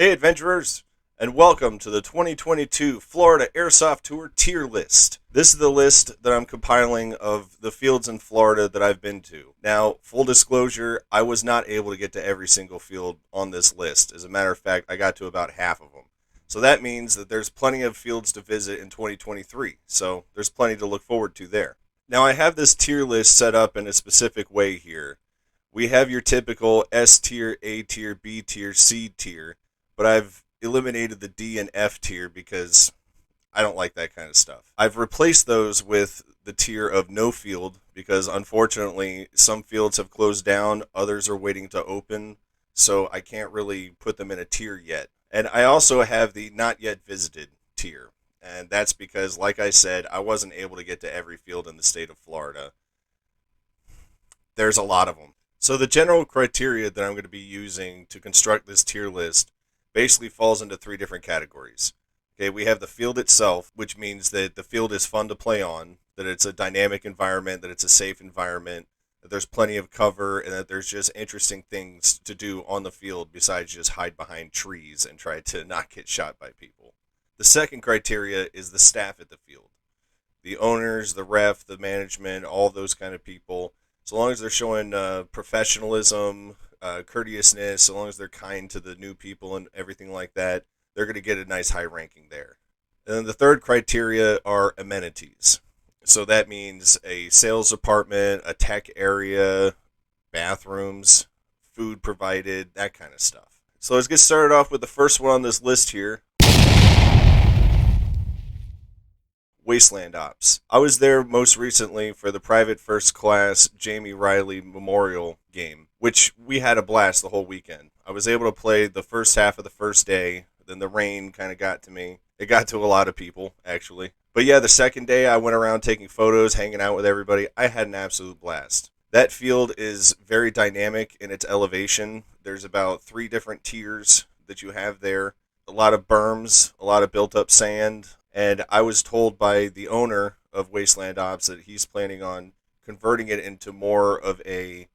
Hey adventurers, and welcome to the 2022 Florida Airsoft Tour tier list. This is the list that I'm compiling of the fields in Florida that I've been to. Now, full disclosure, I was not able to get to every single field on this list. As a matter of fact, I got to about half of them. So that means that there's plenty of fields to visit in 2023, so there's plenty to look forward to there. Now, I have this tier list set up in a specific way here. We have your typical S tier, A tier, B tier, C tier, but I've eliminated the D and F tier because I don't like that kind of stuff. I've replaced those with the tier of no field because unfortunately some fields have closed down, others are waiting to open, so I can't really put them in a tier yet. And I also have the not yet visited tier. And that's because, like I said, I wasn't able to get to every field in the state of Florida. There's a lot of them. So the general criteria that I'm going to be using to construct this tier list basically falls into three different categories. Okay, we have the field itself, which means that the field is fun to play on, that it's a dynamic environment, that it's a safe environment, that there's plenty of cover, and that there's just interesting things to do on the field besides just hide behind trees and try to not get shot by people. The second criteria is the staff at the field. The owners, the ref, the management, all those kind of people. So long as they're showing professionalism, courteousness, so long as they're kind to the new people and everything like that, they're going to get a nice high ranking there. And then the third criteria are amenities. So that means a sales department, a tech area, bathrooms, food provided, that kind of stuff. So let's get started off with the first one on this list here. Wasteland Ops. I was there most recently for the Private First Class Jamie Riley Memorial game, which we had a blast the whole weekend. I was able to play the first half of the first day, then the rain kind of got to me. It got to a lot of people, actually. But yeah, the second day I went around taking photos, hanging out with everybody. I had an absolute blast. That field is very dynamic in its elevation. There's about 3 different tiers that you have there. A lot of berms, a lot of built-up sand, and I was told by the owner of Wasteland Ops that he's planning on converting it into more of a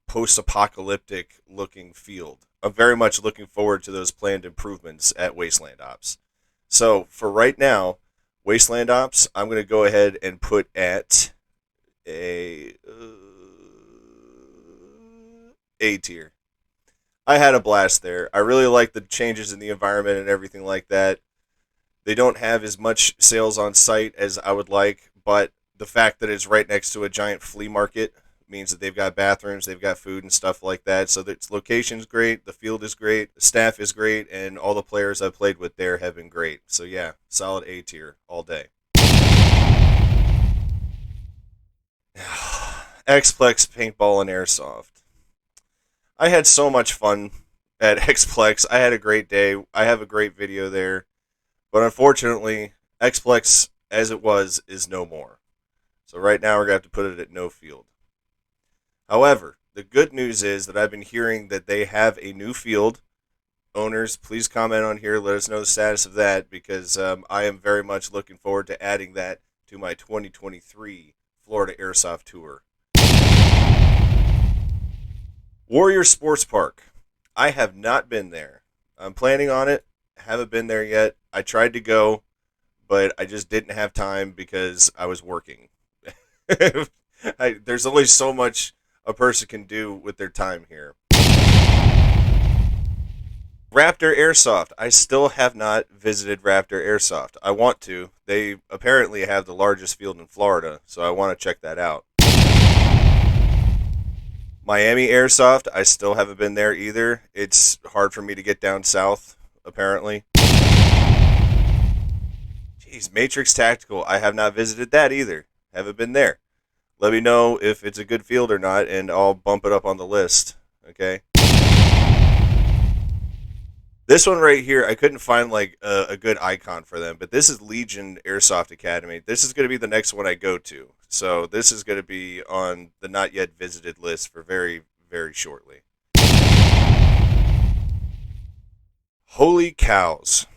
post-apocalyptic looking field. I'm very much looking forward to those planned improvements at Wasteland Ops. So for right now, Wasteland Ops, I'm going to go ahead and put at A tier. I had a blast there. I really like the changes in the environment and everything like that. They don't have as much sales on site as I would like, but the fact that it's right next to a giant flea market means that they've got bathrooms, they've got food and stuff like that. So its location's great, the field is great, the staff is great, and all the players I've played with there have been great. So yeah, solid A tier all day. Xplex Paintball and Airsoft. I had so much fun at Xplex. I had a great day. I have a great video there. But unfortunately, Xplex, as it was, is no more. So right now we're going to have to put it at no field. However, the good news is that I've been hearing that they have a new field. Owners, please comment on here. Let us know the status of that because I am very much looking forward to adding that to my 2023 Florida Airsoft Tour. Warrior Sports Park. I have not been there. I'm planning on it. Haven't been there yet. I tried to go, but I just didn't have time because I was working. There's only so much a person can do with their time here. Raptor Airsoft. I still have not visited Raptor Airsoft. I want to. They apparently have the largest field in Florida, so I want to check that out. Miami Airsoft. I still haven't been there either. It's hard for me to get down south, apparently. Jeez, Matrix Tactical. I have not visited that either. Haven't been there. Let me know if it's a good field or not, and I'll bump it up on the list. Okay? This one right here, I couldn't find like a good icon for them, but this is Legion Airsoft Academy. This is going to be the next one I go to. So this is going to be on the not yet visited list for very, very shortly. Holy Cows.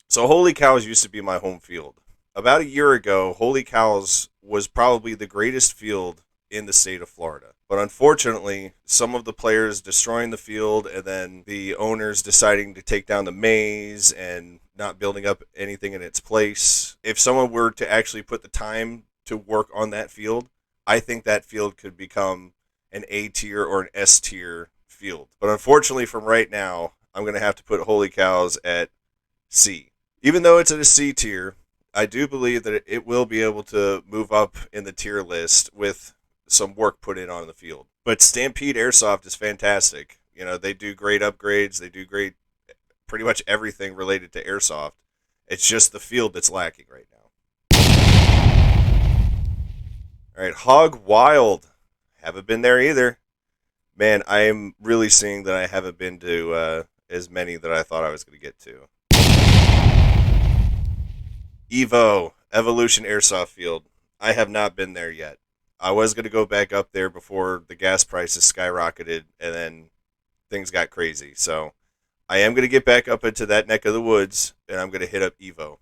So Holy Cows used to be my home field. About a year ago, Holy Cows was probably the greatest field in the state of Florida. But unfortunately, some of the players destroying the field and then the owners deciding to take down the maze and not building up anything in its place. If someone were to actually put the time to work on that field, I think that field could become an A tier or an S tier field. But unfortunately, from right now, I'm going to have to put Holy Cows at C. Even though it's at a C tier, I do believe that it will be able to move up in the tier list with some work put in on the field. But Stampede Airsoft is fantastic. You know, they do great upgrades. They do great, pretty much everything related to airsoft. It's just the field that's lacking right now. All right, Hog Wild. Haven't been there either. Man, I am really seeing that I haven't been to as many that I thought I was going to get to. Evo Evolution Airsoft Field. I have not been there yet. I was going to go back up there before the gas prices skyrocketed and then things got crazy. So I am going to get back up into that neck of the woods and I'm going to hit up Evo.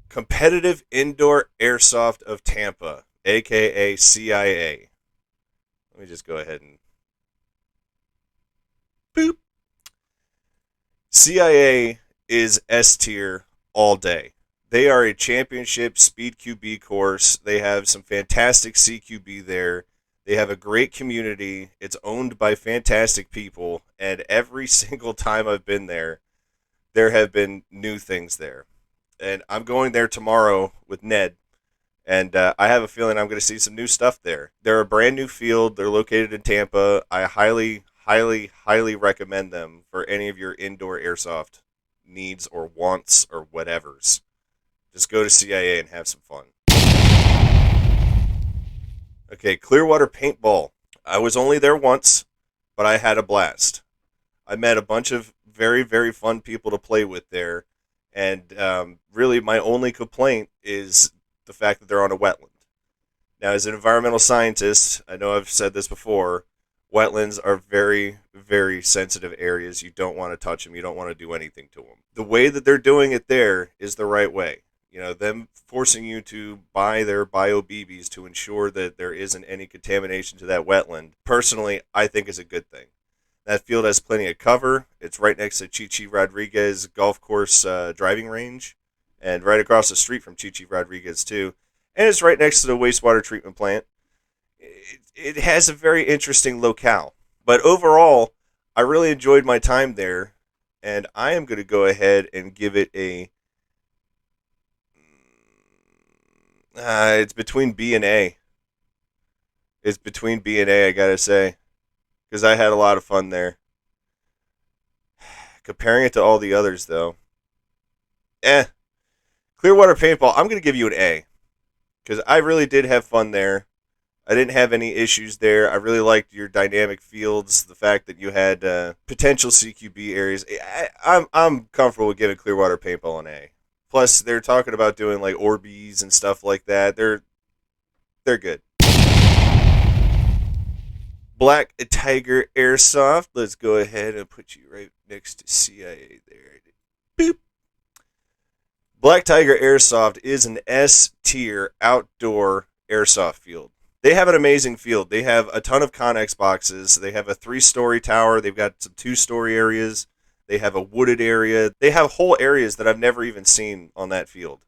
Competitive Indoor Airsoft of Tampa, aka CIA. Let me just go ahead and boop. CIA is S tier all day. They are a championship speed QB course. They have some fantastic CQB there. They have a great community. It's owned by fantastic people. And every single time I've been there, there have been new things there. And I'm going there tomorrow with Ned. And I have a feeling I'm going to see some new stuff there. They're a brand new field. They're located in Tampa. I highly, highly, highly recommend them for any of your indoor airsoft needs or wants or whatevers. Just go to CIA and have some fun. Okay, Clearwater Paintball. I was only there once, but I had a blast. I met a bunch of very, very fun people to play with there. And really my only complaint is the fact that they're on a wetland. Now, as an environmental scientist, I know I've said this before, wetlands are very, very sensitive areas. You don't want to touch them. You don't want to do anything to them. The way that they're doing it there is the right way. You know, them forcing you to buy their bio BBs to ensure that there isn't any contamination to that wetland, personally, I think is a good thing. That field has plenty of cover. It's right next to Chichi Rodriguez golf course driving range, and right across the street from Chichi Rodriguez too. And it's right next to the wastewater treatment plant. It has a very interesting locale. But overall, I really enjoyed my time there, and I am going to go ahead and give it a... it's between B and A. It's between B and A, I gotta say. Because I had a lot of fun there. Comparing it to all the others, though. Clearwater Paintball, I'm going to give you an A. Because I really did have fun there. I didn't have any issues there. I really liked your dynamic fields. The fact that you had potential CQB areas. I'm comfortable with giving Clearwater Paintball an A. Plus, they're talking about doing like Orbeez and stuff like that. They're good. Black Tiger Airsoft. Let's go ahead and put you right next to CIA there. Boop. Black Tiger Airsoft is an S tier outdoor airsoft field. They have an amazing field. They have a ton of Connex boxes. They have a 3-story tower. They've got some 2-story areas. They have a wooded area. They have whole areas that I've never even seen on that field.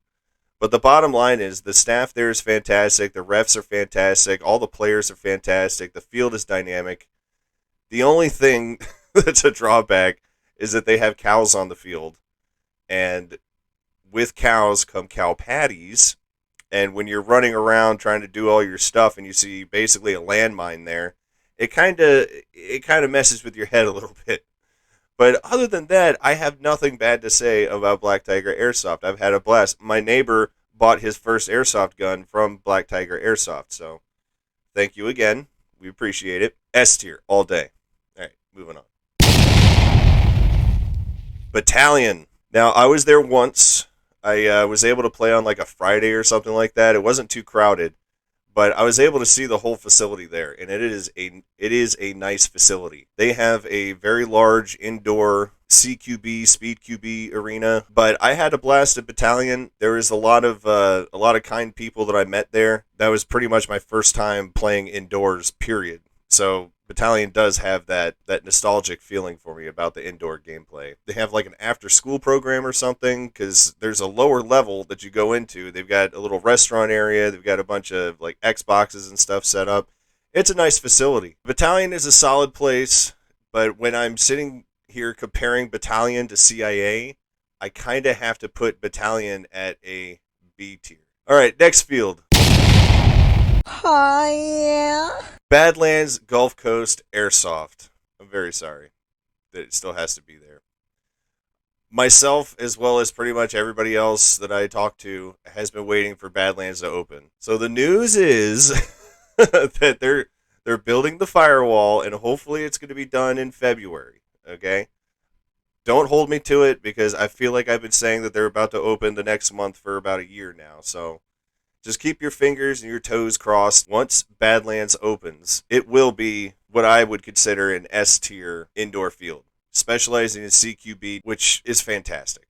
But the bottom line is the staff there is fantastic. The refs are fantastic. All the players are fantastic. The field is dynamic. The only thing that's a drawback is that they have cows on the field. And with cows come cow patties. And when you're running around trying to do all your stuff and you see basically a landmine there, it kind of messes with your head a little bit. But other than that, I have nothing bad to say about Black Tiger Airsoft. I've had a blast. My neighbor bought his first airsoft gun from Black Tiger Airsoft. So thank you again. We appreciate it. S tier all day. All right, moving on. Battalion. Now, I was there once. I was able to play on like a Friday or something like that. It wasn't too crowded, but I was able to see the whole facility there, and it is a nice facility. They have a very large indoor CQB, Speed QB arena. But I had a blast at Battalion. There was a lot of kind people that I met there. That was pretty much my first time playing indoors, period. So Battalion does have that nostalgic feeling for me about the indoor gameplay. They have like an after school program or something, because there's a lower level that you go into. They've got a little restaurant area. They've got a bunch of like Xboxes and stuff set up. It's a nice facility. Battalion is a solid place, but when I'm sitting here comparing Battalion to CIA, I kind of have to put Battalion at a B tier. All right, next field. Oh, yeah. Badlands Gulf Coast Airsoft. I'm very sorry that it still has to be there. Myself, as well as pretty much everybody else that I talk to, has been waiting for Badlands to open. So the news is that they're building the firewall, and hopefully it's going to be done in February. Okay, don't hold me to it, because I feel like I've been saying that they're about to open the next month for about a year now. So just keep your fingers and your toes crossed. Once Badlands opens, it will be what I would consider an S tier indoor field, specializing in CQB, which is fantastic.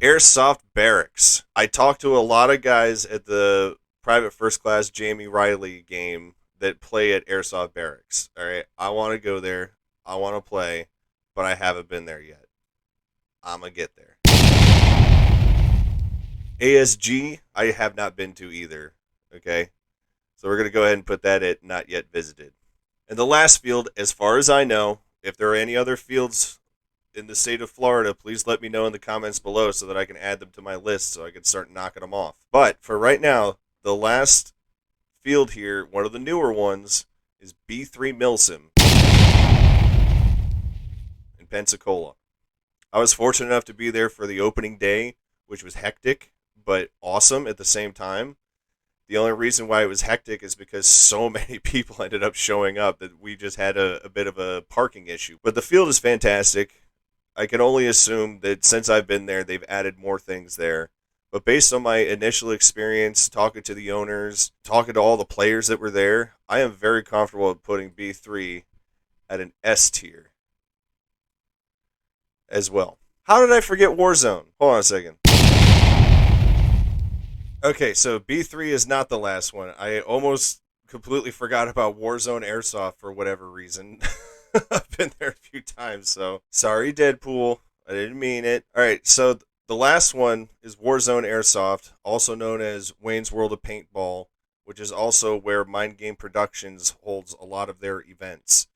Airsoft Barracks. I talked to a lot of guys at the Private First Class Jamie Riley game that play at Airsoft Barracks. All right, I want to go there. I want to play, but I haven't been there yet. I'm going to get there. ASG, I have not been to either. Okay, so we're going to go ahead and put that at not yet visited. And the last field, as far as I know, if there are any other fields in the state of Florida, please let me know in the comments below so that I can add them to my list so I can start knocking them off. But for right now, the last field here, one of the newer ones, is B3 Milsim in Pensacola. I was fortunate enough to be there for the opening day, which was hectic but awesome at the same time. The only reason why it was hectic is because so many people ended up showing up that we just had a bit of a parking issue. But the field is fantastic. I can only assume that since I've been there, they've added more things there. But based on my initial experience, talking to the owners, talking to all the players that were there, I am very comfortable with putting B3 at an S tier as well. How did I forget Warzone? Hold on a second. Okay, so B3 is not the last one. I almost completely forgot about Warzone Airsoft for whatever reason. I've been there a few times, so sorry, Deadpool. I didn't mean it. All right, so the last one is Warzone Airsoft, also known as Wayne's World of Paintball, which is also where Mind Game Productions holds a lot of their events.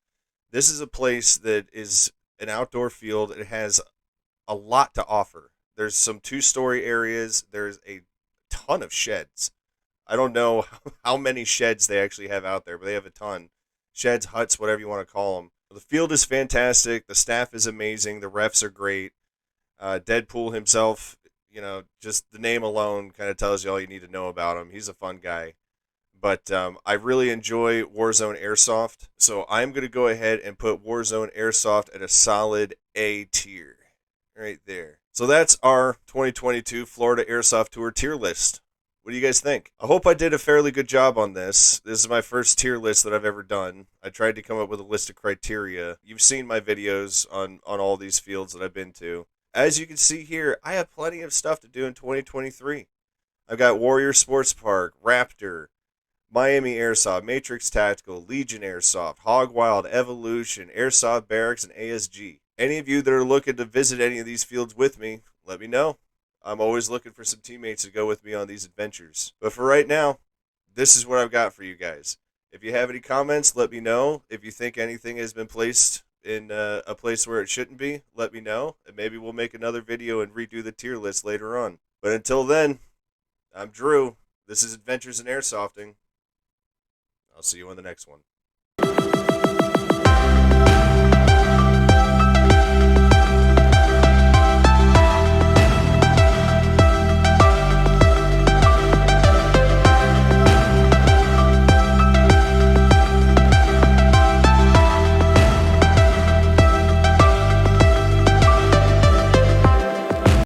This is a place that is an outdoor field. It has a lot to offer. There's some two-story areas. There's a ton of sheds. I don't know how many sheds they actually have out there, but they have a ton. Sheds, huts, whatever you want to call them. The field is fantastic. The staff is amazing. The refs are great. Deadpool himself, just the name alone kind of tells you all you need to know about him. He's a fun guy. But I really enjoy Warzone Airsoft, so I'm going to go ahead and put Warzone Airsoft at a solid A tier. Right there. So that's our 2022 Florida Airsoft Tour tier list. What do you guys think? I hope I did a fairly good job on this. This is my first tier list that I've ever done. I tried to come up with a list of criteria. You've seen my videos on all these fields that I've been to. As you can see here, I have plenty of stuff to do in 2023. I've got Warrior Sports Park, Raptor, Miami Airsoft, Matrix Tactical, Legion Airsoft, Hog Wild, Evolution, Airsoft Barracks, and ASG. Any of you that are looking to visit any of these fields with me, let me know. I'm always looking for some teammates to go with me on these adventures. But for right now, this is what I've got for you guys. If you have any comments, let me know. If you think anything has been placed in a place where it shouldn't be, let me know. And maybe we'll make another video and redo the tier list later on. But until then, I'm Drew. This is Adventures in Airsofting. I'll see you on the next one.